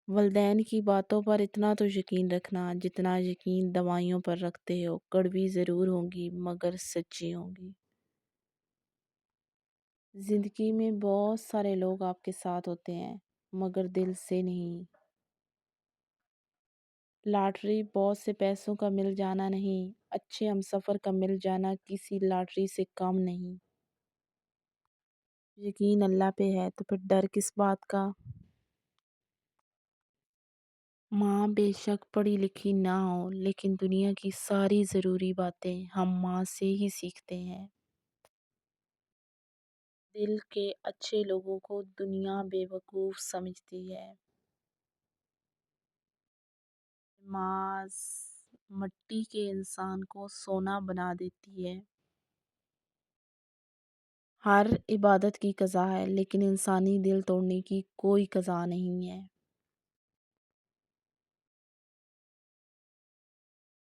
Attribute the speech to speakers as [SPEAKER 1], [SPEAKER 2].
[SPEAKER 1] والدین کی باتوں پر اتنا تو یقین رکھنا جتنا یقین دوائیوں پر رکھتے ہو۔ کڑوی ضرور ہوں گی مگر سچی ہوں گی۔ زندگی میں بہت سارے لوگ آپ کے ساتھ ہوتے ہیں مگر دل سے نہیں۔ لاٹری بہت سے پیسوں کا مل جانا نہیں، اچھے ہمسفر کا مل جانا کسی لاٹری سے کم نہیں۔ یقین اللہ پہ ہے تو پھر ڈر کس بات کا؟ ماں بے شک پڑھی لکھی نہ ہو لیکن دنیا کی ساری ضروری باتیں ہم ماں سے ہی سیکھتے ہیں۔ دل کے اچھے لوگوں کو دنیا بے وقوف سمجھتی ہے۔ نماز مٹی کے انسان کو سونا بنا دیتی ہے۔ ہر عبادت کی قضا ہے لیکن انسانی دل توڑنے کی کوئی قضا نہیں ہے۔